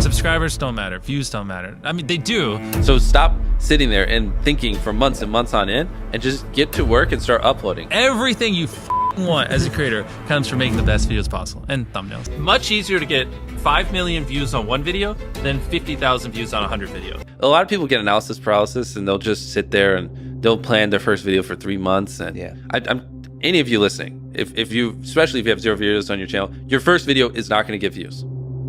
Subscribers don't matter, views don't matter. I mean, they do. So stop sitting there and thinking for months and months on end and just get to work and start uploading. Everything you want as a creator comes from making the best videos possible and thumbnails. Much easier to get 5 million views on one video than 50,000 views on 100 videos. A lot of people get analysis paralysis and they'll just sit there and they'll plan their first video for 3 months. And any of you listening, if you, especially if you have 0 videos on your channel, your first video is not going to get views.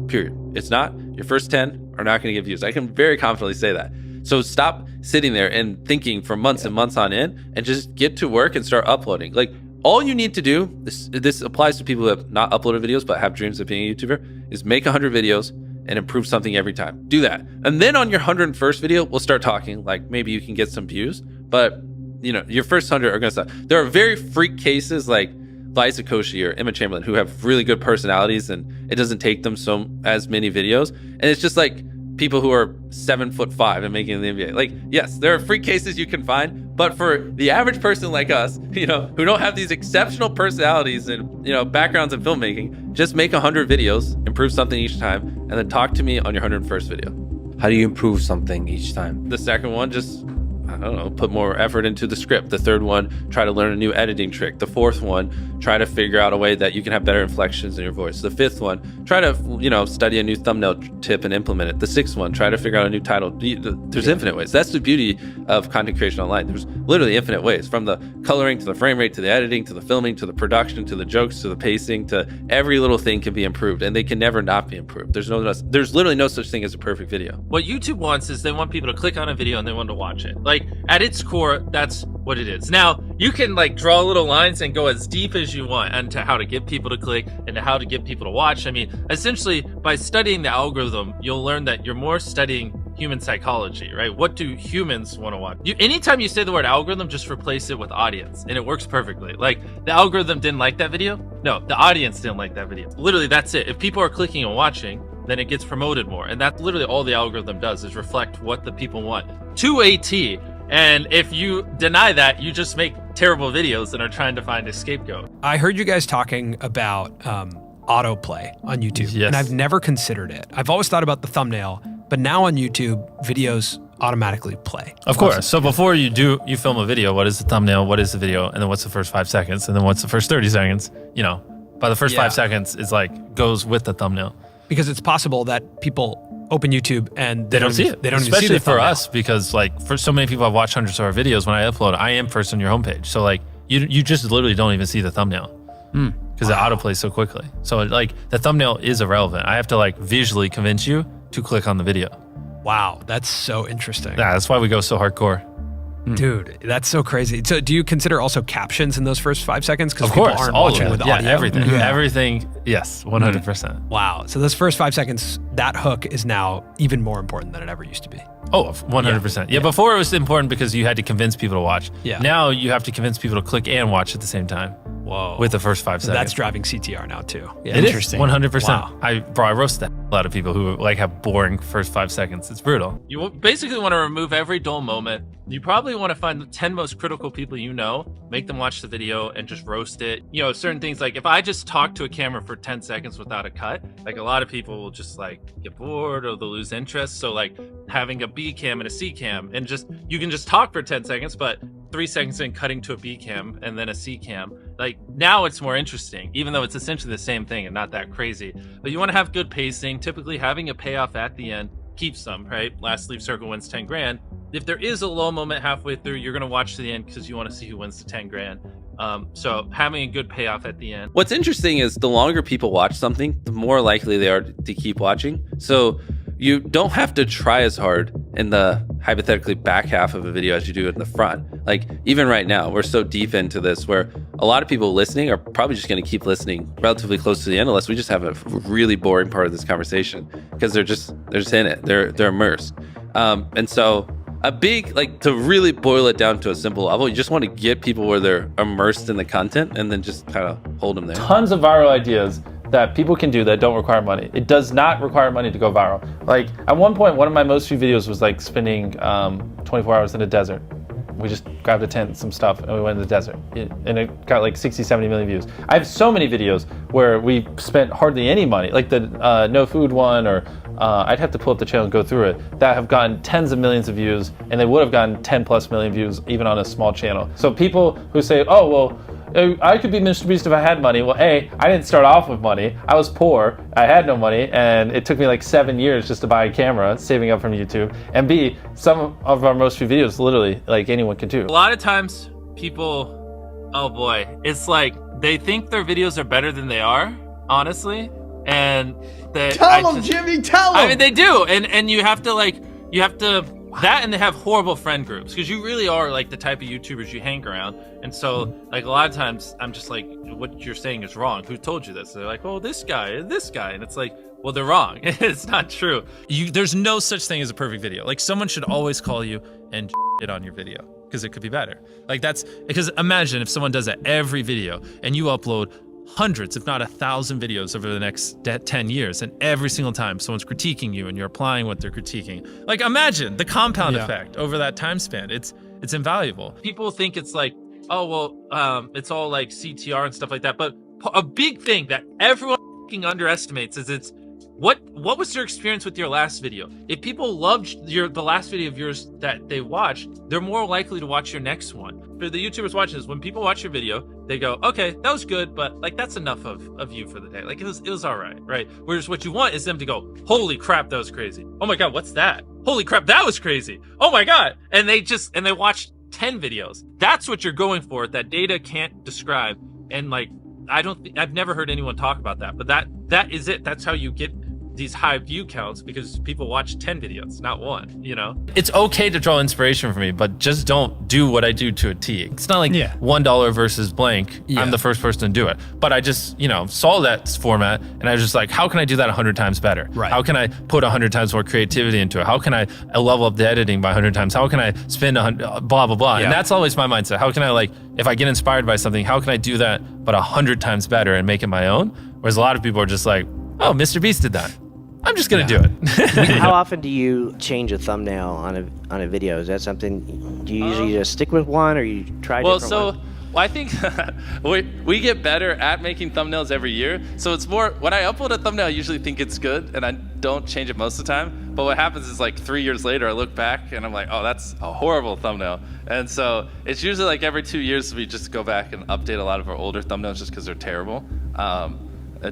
Period. It's not. Your first 10 are not going to get views. I can very confidently say that. So stop sitting there and thinking for months and months on end and just get to work and start uploading. Like, all you need to do, this applies to people who have not uploaded videos but have dreams of being a YouTuber, is make 100 videos and improve something every time. Do that. And then on your 101st video, we'll start talking, like maybe you can get some views, but you know, your first 100 are going to suck. There are very freak cases like Liza Koshy or Emma Chamberlain who have really good personalities and it doesn't take them as many videos. And it's just like people who are 7'5" and making the NBA. Like, yes, there are freak cases you can find, but for the average person like us, you know, who don't have these exceptional personalities and, you know, backgrounds in filmmaking, just make 100 videos, improve something each time, and then talk to me on your 101st video. How do you improve something each time? The second one, just, I don't know, put more effort into the script. The third one, try to learn a new editing trick. The fourth one, try to figure out a way that you can have better inflections in your voice. The fifth one, try to, you know, study a new thumbnail tip and implement it. The sixth one, try to figure out a new title. There's infinite ways. That's the beauty of content creation online. There's literally infinite ways, from the coloring to the frame rate to the editing to the filming to the production to the jokes to the pacing to every little thing can be improved, and they can never not be improved. There's literally no such thing as a perfect video. What YouTube wants is they want people to click on a video and they want to watch it. Like, at its core, that's what it is. Now, you can like draw little lines and go as deep as you want into how to get people to click and how to get people to watch. I mean, essentially, by studying the algorithm, you'll learn that you're more studying human psychology, right? What do humans want to watch? Anytime you say the word algorithm, just replace it with audience, and it works perfectly. Like, the algorithm didn't like that video? No, the audience didn't like that video. Literally, that's it. If people are clicking and watching, then it gets promoted more. And that's literally all the algorithm does, is reflect what the people want to a T. And if you deny that, you just make terrible videos and are trying to find a scapegoat. I heard you guys talking about autoplay on YouTube, yes. And I've never considered it. I've always thought about the thumbnail, but now on YouTube, videos automatically play. Of course. So before you film a video, what is the thumbnail? What is the video? And then what's the first 5 seconds? And then what's the first 30 seconds? You know, by the first 5 seconds, it's like goes with the thumbnail. Because it's possible that people open YouTube and they don't see it. They don't Especially even see the for thumbnail. us, because like for so many people I've watched hundreds of our videos, when I upload, I am first on your homepage. So like you just literally don't even see the thumbnail because it autoplays so quickly. So like the thumbnail is irrelevant. I have to like visually convince you to click on the video. Wow, that's so interesting. Yeah, that's why we go so hardcore. Dude, that's so crazy. So do you consider also captions in those first 5 seconds? Because Of people course, aren't all watching of it. with Yeah, audio. everything. Everything, yes, 100%. Wow. So those first 5 seconds, that hook is now even more important than it ever used to be. Oh, 100%. Yeah, before it was important because you had to convince people to watch. Yeah. Now you have to convince people to click and watch at the same time. Whoa. With the first 5 So seconds. that's driving CTR now too. Yeah. It is, Interesting. 100%. Wow. I roast the hell out of people who like have boring first 5 seconds. It's brutal. You basically want to remove every dull moment. You probably want to find the 10 most critical people you know, make them watch the video and just roast it. You know, certain things like if I just talk to a camera for 10 seconds without a cut, like a lot of people will just like get bored or they'll lose interest. So like having a B cam and a C cam and just, you can just talk for 10 seconds, but 3 seconds in cutting to a B cam and then a C cam. Like now it's more interesting, even though it's essentially the same thing and not that crazy. But you want to have good pacing. Typically having a payoff at the end keeps them, right? Last sleeve circle wins 10 grand. If there is a low moment halfway through, you're going to watch to the end because you want to see who wins the 10 grand. So having a good payoff at the end. What's interesting is the longer people watch something, the more likely they are to keep watching. So you don't have to try as hard in the hypothetically back half of a video as you do in the front. Like even right now, we're so deep into this where a lot of people listening are probably just going to keep listening relatively close to the end unless we just have a really boring part of this conversation because they're just in it. They're immersed. And so a big, like to really boil it down to a simple level, you just want to get people where they're immersed in the content and then just kind of hold them there. Tons of viral ideas that people can do that don't require money. It does not require money to go viral. Like at one point, one of my most viewed videos was like spending 24 hours in a desert. We just grabbed a tent and some stuff and we went to the desert. And it got like 60, 70 million views. I have so many videos where we spent hardly any money, like the no food one, or I'd have to pull up the channel and go through it, that have gotten tens of millions of views, and they would have gotten 10 plus million views even on a small channel. So people who say, oh, well, I could be Mrbeast if I had money. Well, A, I didn't start off with money. I was poor, I had no money, and it took me like 7 years just to buy a camera, saving up from YouTube. And B, some of our most viewed videos, literally, like anyone can do. A lot of times people, oh boy, it's like they think their videos are better than they are, honestly. And tell them, Jimmy, tell them. I mean, they do. And you have to that, and they have horrible friend groups, because you really are like the type of YouTubers you hang around. And so like a lot of times I'm just like, what you're saying is wrong. Who told you this? They're like, oh, this guy. And it's like, well, they're wrong. It's not true. There's no such thing as a perfect video. Like, someone should always call you and it on your video, because it could be better. Like, that's because imagine if someone does that every video and you upload hundreds, if not 1,000 videos over the next 10 years, and every single time someone's critiquing you and you're applying what they're critiquing. Like, imagine the compound effect over that time span. It's invaluable. People think it's like, oh, well, it's all like CTR and stuff like that. But a big thing that everyone underestimates is what was your experience with your last video? If people loved the last video of yours that they watched, they're more likely to watch your next one. For the YouTubers watching this, when people watch your video, they go, okay, that was good, but like that's enough of you for the day. Like it was all right? Whereas what you want is them to go, holy crap, that was crazy. Oh my God, what's that? Holy crap, that was crazy. Oh my God. And they watch 10 videos. That's what you're going for, that data can't describe. And like, I've never heard anyone talk about that, but that is it. That's how you get these high view counts, because people watch 10 videos, not one, you know? It's okay to draw inspiration from me, but just don't do what I do to a T. It's not like $1 versus blank. I'm the first person to do it. But I just, saw that format and I was just like, how can I do that 100 times better? Right. How can I put 100 times more creativity into it? How can I level up the editing by 100 times? How can I spend blah, blah, blah. And that's always my mindset. How can I, if I get inspired by something, how can I do that but 100 times better and make it my own? Whereas a lot of people are just like, oh, Mrbeast did that. I'm just gonna do it. How often do you change a thumbnail on a video? Is that something, do you usually just stick with one, or you try different ones? Well, I think we get better at making thumbnails every year. So it's more, when I upload a thumbnail, I usually think it's good and I don't change it most of the time. But what happens is like 3 years later, I look back and I'm like, oh, that's a horrible thumbnail. And so it's usually like every 2 years we just go back and update a lot of our older thumbnails just because they're terrible.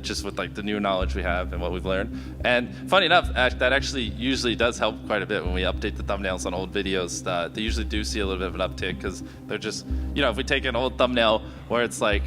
Just with like the new knowledge we have and what we've learned. And funny enough, that actually usually does help quite a bit when we update the thumbnails on old videos. They usually do see a little bit of an uptick, because they're just, if we take an old thumbnail where it's like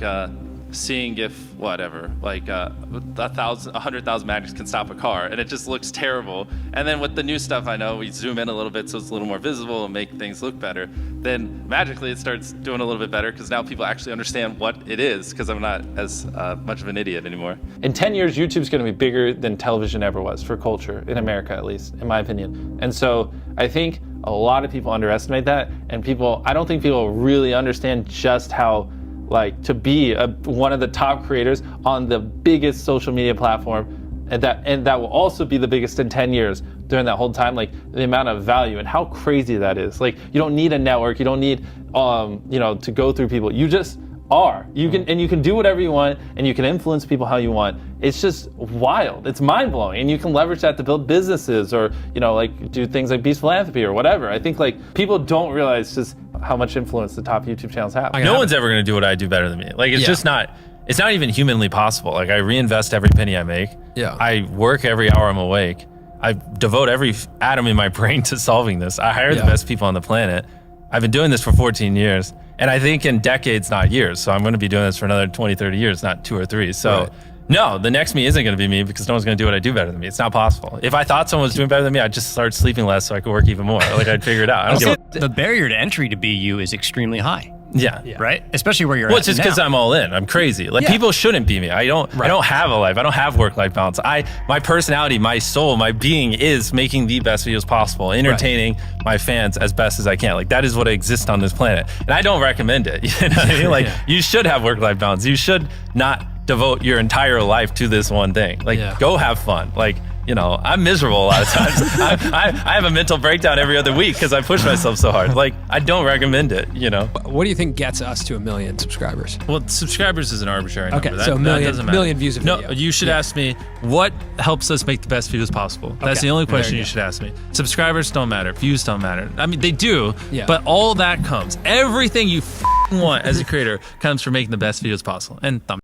seeing if whatever, like 100,000 magnets can stop a car, and it just looks terrible. And then with the new stuff, I know we zoom in a little bit so it's a little more visible and make things look better. Then magically it starts doing a little bit better, because now people actually understand what it is, because I'm not as much of an idiot anymore. In 10 years, YouTube's going to be bigger than television ever was, for culture, in America at least, in my opinion. And so I think a lot of people underestimate that, and I don't think people really understand just how, to be one of the top creators on the biggest social media platform, and that will also be the biggest in 10 years during that whole time, the amount of value and how crazy that is. You don't need a network, you don't need to go through people. You just are. You can do whatever you want, and you can influence people how you want. It's just wild. It's mind-blowing, and you can leverage that to build businesses, or do things like Beast Philanthropy or whatever. I think people don't realize just how much influence the top YouTube channels have. No one's ever gonna do what I do better than me. It's just not. It's not even humanly possible. I reinvest every penny I make. Yeah. I work every hour I'm awake. I devote every atom in my brain to solving this. I hire the best people on the planet. I've been doing this for 14 years. And I think in decades, not years. So I'm going to be doing this for another 20, 30 years, not 2 or 3. So no, the next me isn't going to be me, because no one's going to do what I do better than me. It's not possible. If I thought someone was doing better than me, I'd just start sleeping less so I could work even more. I'd figure it out. The barrier to entry to be you is extremely high. Yeah. Right? Especially where you're at. Well, it's just because I'm all in. I'm crazy. People shouldn't be me. I don't have a life. I don't have work-life balance. My personality, my soul, my being is making the best videos possible, entertaining my fans as best as I can. That is what exists on this planet. And I don't recommend it. You know what I mean? You should have work-life balance. You should not devote your entire life to this one thing. Go have fun. you know, I'm miserable a lot of times. I have a mental breakdown every other week because I push myself so hard. Like, I don't recommend it, you know. What do you think gets us to 1 million subscribers? Well, subscribers is an arbitrary number. Okay, so that doesn't matter. Million views a video. No, you should ask me what helps us make the best videos possible. That's the only question you should ask me. Subscribers don't matter. Views don't matter. I mean, they do, but all that comes. Everything you want as a creator comes from making the best videos possible. And